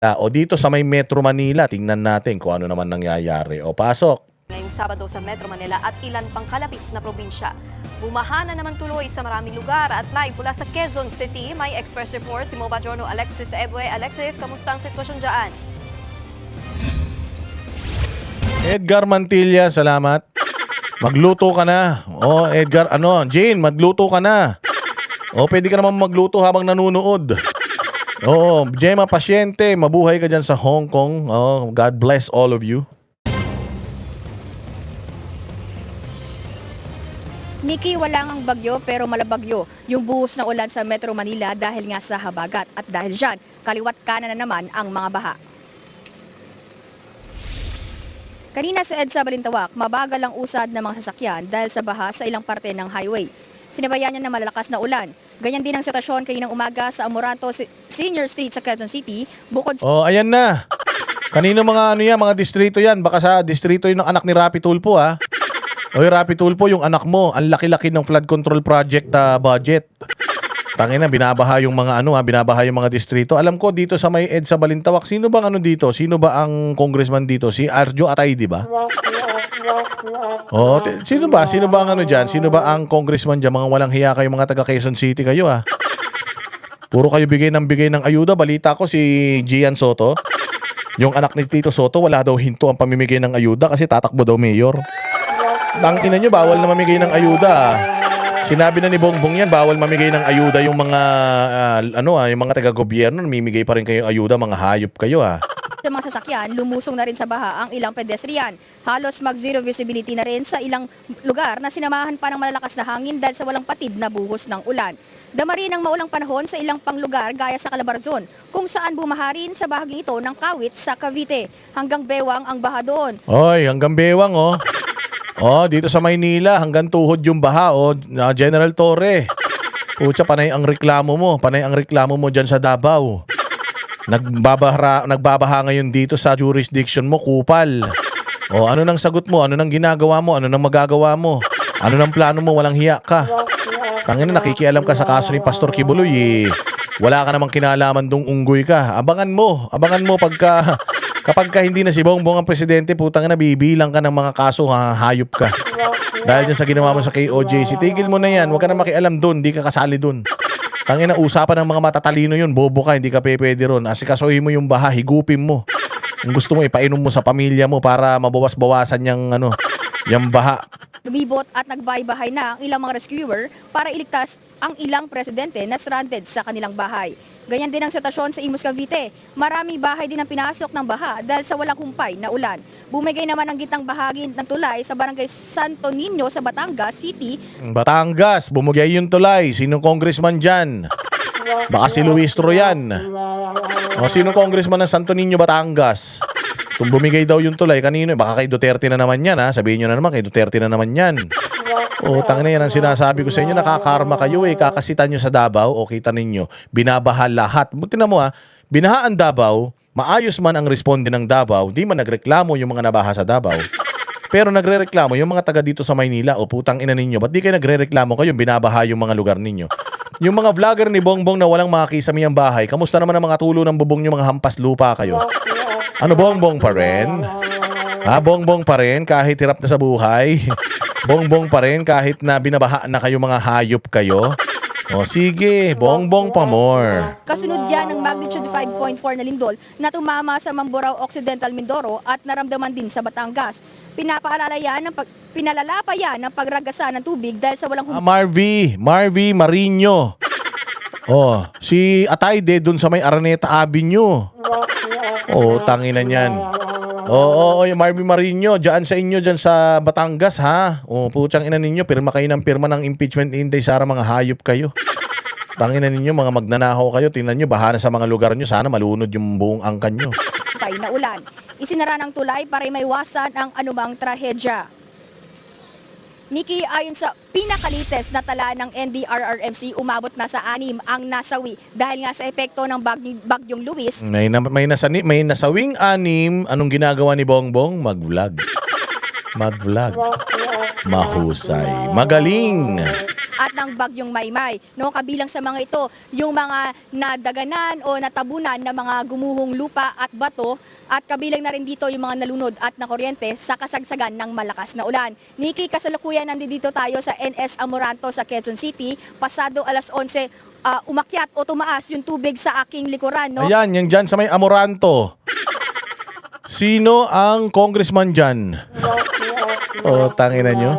O dito sa may Metro Manila, tingnan natin kung ano naman nangyayari. O pasok. Ngayong Sabado sa Metro Manila at ilan pang kalapit na probinsya. Bumaha na naman tuloy sa maraming lugar at live mula sa Quezon City, may Express Report si Mova Journal Alexis Ebue. Alexis, kamusta ang sitwasyon dyan? Edgar Mantilla, salamat. Magluto ka na. O Edgar, Jane, magluto ka na. O pwede ka naman magluto habang nanunood. Oo, Gemma Pasyente, mabuhay ka dyan sa Hong Kong. Oh, God bless all of you. Nikki, wala ngang bagyo pero malabagyo yung buhos ng ulan sa Metro Manila dahil nga sa habagat. At dahil dyan, kaliwat kanan na naman ang mga baha. Kanina sa EDSA Balintawak, mabagal ang usad ng mga sasakyan dahil sa baha sa ilang parte ng highway. Sinabayan niya ng malalakas na ulan. Ganyan din ang sitwasyon kaninang umaga sa Amoranto Senior Street sa Quezon City. Bukod sa... Oh, ayan na. Kanino mga mga distrito yan? Baka sa distrito yun ng anak ni Rapi Tulfo, ha? Oy, Rapi Tulfo, yung anak mo, ang laki-laki ng flood control project budget. Tangina, binabaha yung mga binabaha yung mga distrito. Alam ko dito sa may EDSA Balintawak, sino bang dito? Sino ba ang congressman dito? Si Arjo Atay, di ba? Oh, sino ba? Sino ba ang diyan? Sino ba ang congressman diyan? Mga walang hiya kayo, mga taga Quezon City kayo, ha? Puro kayo bigay ng ayuda. Balita ko si Gian Soto, yung anak ni Tito Soto, wala daw hinto ang pamimigay ng ayuda kasi tatakbo daw mayor. Tangina nyo, bawal na mamigay ng ayuda. Sinabi na ni Bongbong yan, bawal mamigay ng ayuda yung mga yung mga taga-gobyerno, namimigay pa rin kayo ayuda, mga hayop kayo, ha. sa mga sasakyan, lumusong na rin sa baha ang ilang pedestrian. Halos mag-zero visibility na rin sa ilang lugar na sinamahan pa ng malalakas na hangin dahil sa walang patid na buhos ng ulan. Dama rin ang maulang panahon sa ilang pang lugar gaya sa Calabarzon, kung saan bumaharin sa bahaging ito ng Kawit sa Cavite. Hanggang bewang ang baha doon. Oy, hanggang bewang, oh. Oh, dito sa Maynila, hanggang tuhod yung baha, oh. General Torre. Pucha, panay ang reklamo mo dyan sa Davao. Nagbabaha ngayon dito sa jurisdiction mo, Kupal. O ano nang sagot mo? Ano nang ginagawa mo? Ano nang magagawa mo? Ano nang plano mo? Walang hiya ka. Tangina, nakikialam ka sa kaso ni Pastor Kibuloy, eh. Wala ka namang kinalaman dong unggoy ka. Abangan mo kapag hindi na si Bongbong ang presidente, putang ina, bibilang ka ng mga kaso, hayop ka. Dahil dyan sa ginawa mo sa KOJC, tigil mo na yan. Huwag ka na makialam doon, di ka kasali doon. Tangina, usapan ng mga matatalino yun, bobo ka, hindi ka pwede ron. Asikasuhin mo yung baha, higupin mo. Kung gusto mo, ipainom mo sa pamilya mo para mabawas-bawasan yung baha. Lumibot at nagbahay-bahay na ang ilang mga rescuer para iligtas ang ilang presidente na stranded sa kanilang bahay. Ganyan din ang sitwasyon sa Imus, Cavite. Maraming bahay din ang pinasok ng baha dahil sa walang humpay na ulan. Bumigay naman ang gitnang bahagi ng tulay sa barangay Santo Niño sa Batangas City. Batangas, bumugay yung tulay. Sinong congressman dyan? Baka si Luis Troyan. O sinong congressman ng Santo Niño, Batangas? Kung bumigay daw yung tulay, kanino? Baka kay Duterte na naman yan, ha? Sabihin nyo na naman, kay Duterte na naman yan. O, tangina yan ang sinasabi ko sa inyo, nakakarma kayo, eh. Kakasitan nyo sa Davao, o kita ninyo, binabaha lahat. Tingnan mo, ha? Binaha ang Davao, maayos man ang responde ng Davao, di man nagreklamo yung mga nabaha sa Davao. Pero nagrereklamo yung mga taga dito sa Maynila, o putang ina ninyo, ba't di kayo nagrereklamo kayo, binabaha yung mga lugar ninyo? Yung mga vlogger ni Bongbong na walang makakisami ang bahay, kamusta naman ang mga tulo ng bubong nyo, mga hampas lupa kayo? Ano, Bongbong pa rin? Ha, Bongbong pa rin kahit hirap na sa buhay? Bongbong pa rin kahit na binabaha na kayo, mga hayop kayo? O sige, Bongbong pa more. Kasunod yan ng magnitude 5.4 na lindol na tumama sa Mamburao Occidental, Mindoro at naramdaman din sa Batangas. Pinalalapa yan ng pagragasa ng tubig dahil sa walang Marvy Marino. Oh, si Atayde dun sa may Araneta Avenue. Oh, tanginan yan. Oo, yung Marvy Marino, dyan sa inyo, dyan sa Batangas, ha? O, putsang ina ninyo, pirma kayo ng pirma ng impeachment inday, Sara, mga hayop kayo. Tanginan ninyo, mga magnanaho kayo, tingnan nyo, baha na sa mga lugar nyo, sana malunod yung buong angkan nyo. na ulan. Isinara ng tulay para maiwasan ang anumang trahedya. Nikki, ayon sa pinakalites na tala ng NDRRMC, umabot na sa 6 ang nasawi dahil nga sa epekto ng bagyong Luis. May nasawing 6, anong ginagawa ni Bongbong? Mag-vlog. Mahusay. Magaling. at ng bagyong Maymay. No, kabilang sa mga ito, yung mga nadaganan o natabunan na mga gumuhong lupa at bato, at kabilang na rin dito yung mga nalunod at nakuryente sa kasagsagan ng malakas na ulan. Nikki, kasalukuyan nandito tayo sa NS Amoranto sa Quezon City. Pasado alas 11, umakyat o tumaas yung tubig sa aking likuran. No? Ayan, yung dyan sa may Amoranto. Sino ang congressman dyan? O, tangina nyo.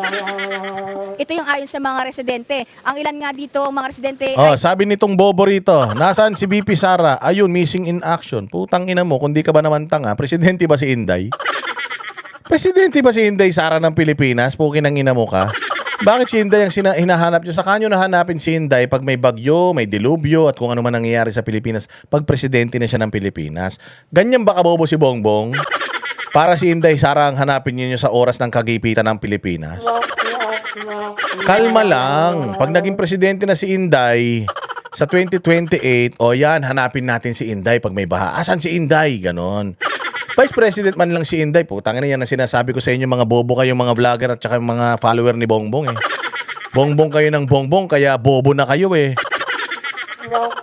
Ito yung ayon sa mga residente. Ang ilan nga dito, mga residente, Oh, sabi nitong bobo rito, nasaan si BP Sara? Ayun, missing in action. Putang ina mo, kung di ka ba naman tanga, presidente ba si Inday? Presidente ba si Inday Sara ng Pilipinas? Pukin ang ina mo ka. Bakit si Inday ang hinahanap nyo? Sa kanyo nahanapin si Inday pag may bagyo, may dilubyo, at kung ano man nangyayari sa Pilipinas, pag presidente na siya ng Pilipinas. Ganyan ba kabobo si Bongbong? Para si Inday Sara ang hanapin niyo sa oras ng kagipitan ng Pilipinas. Kalma lang. Pag naging presidente na si Inday sa 2028, o yan, hanapin natin si Inday pag may baha. Asan si Inday? Ganon. Vice President man lang si Inday, putang ina, yan ang sinasabi ko sa inyo, mga bobo kayo, mga vlogger at saka mga follower ni Bongbong eh. Bongbong kayo ng Bongbong, kaya bobo na kayo eh.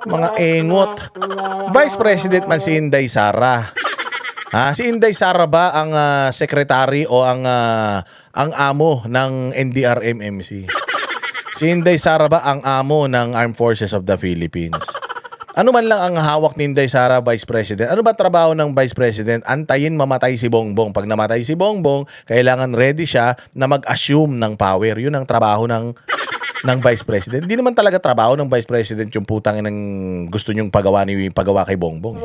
Mga engot. Vice President man si Inday Sara. Ha, si Inday Sara ba ang secretary o ang amo ng NDRMMC? Si Inday Sara ba ang amo ng Armed Forces of the Philippines? Ano man lang ang hawak ni Inday Sara, Vice President? Ano ba trabaho ng Vice President? Antayin mamatay si Bongbong. Pag namatay si Bongbong, kailangan ready siya na mag-assume ng power. Yun ang trabaho ng Vice President. Hindi naman talaga trabaho ng Vice President yung putang ng gusto nyong pagawa kay Bongbong.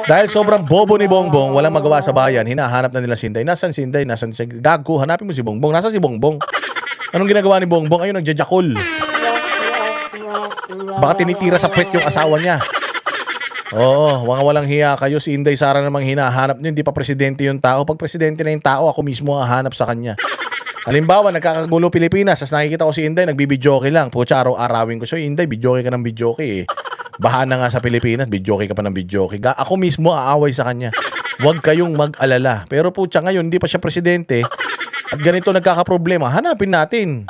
Dahil sobrang bobo ni Bongbong, walang magawa sa bayan, hinahanap na nila si Inday. Nasaan si Inday? Nasaan si Gago? Hanapin mo si Bongbong. Nasaan si Bongbong? Anong ginagawa ni Bongbong? Ayun, nagjajakol. Baka tinitira sa pet yung asawa niya. Oo, walang hiya kayo. Si Inday Sara namang hinahanap niyo. Hindi pa presidente yung tao. Pag presidente na yung tao, ako mismo ang hahanap sa kanya. Halimbawa, nagkakagulo Pilipinas, as nakikita ko si Inday, nagbibidyoke lang. Pucha, araw-arawin ko. So, Inday, bidyoke ka ng bidyoke eh. Baha na nga sa Pilipinas, bidyoke ka pa ng bidyoke. Ako mismo aaway sa kanya. Huwag kayong mag-alala. Pero pucha, ngayon, hindi pa siya presidente. At ganito nagkakaproblema. Hanapin natin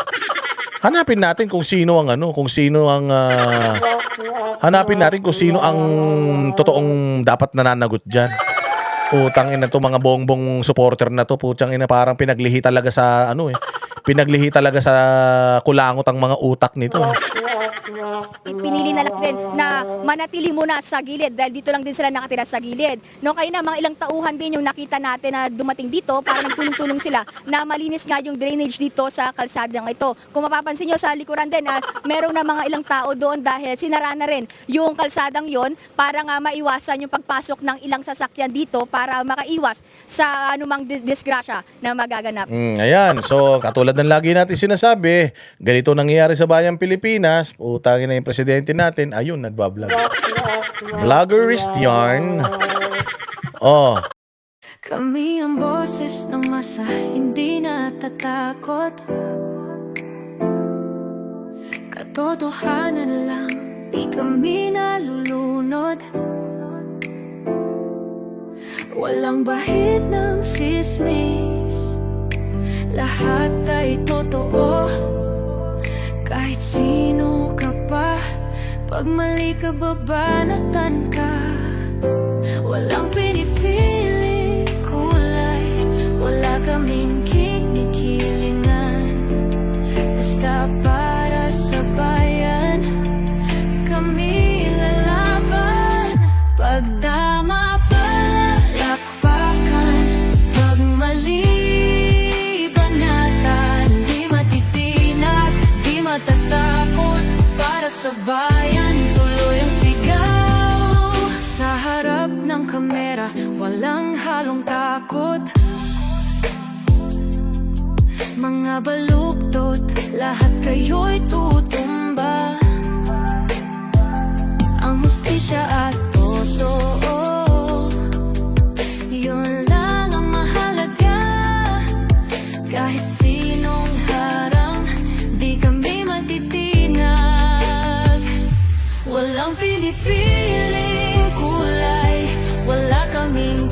kung sino ang hanapin natin kung sino ang totoong dapat nananagot diyan. Putang ina to, mga Bongbong supporter na to, putang ina, parang pinaglihi talaga sa kulangot ang mga utak nito. Pinili na lang din na manatili muna sa gilid dahil dito lang din sila nakatira sa gilid. No, kaya na mga ilang tauhan din yung nakita natin na dumating dito para nagtulong-tulong sila na malinis nga yung drainage dito sa kalsadang ito. Kung mapapansin nyo sa likuran din, meron na mga ilang tao doon dahil sinara na rin yung kalsadang yon para nga maiwasan yung pagpasok ng ilang sasakyan dito para makaiwas sa anumang disgrasya na magaganap. Ayan, so katulad ng lagi natin sinasabi, ganito nangyayari sa bayang Pilipinas. Utangin na yung presidente natin, ayun, nagbablog. Vloggerist yarn. Oh. Kami ang boses ng masa, hindi natatakot. Katotohanan lang, di kami nalulunod. Walang bahid ng sismis, lahat ay totoo. Kahit sino ka pa, pag mali ka babanatan ka. Walang pinipiling kulay, wala kaming kinikilingan. Basta para sa bayan, kami lalaban. Pagdama palakpakan, pag mali banatan. Di matitinag, di matatakot, para sa bayan tuloy ang sigaw. Sa harap ng kamera, walang halong takot. Mga baluktot, lahat kayo'y tutumba. Ang hustisya at totoo, yun lang ang mahalaga. Kahit sinong harang, di kami matitinag. Walang pinipiling kulay, wala kaming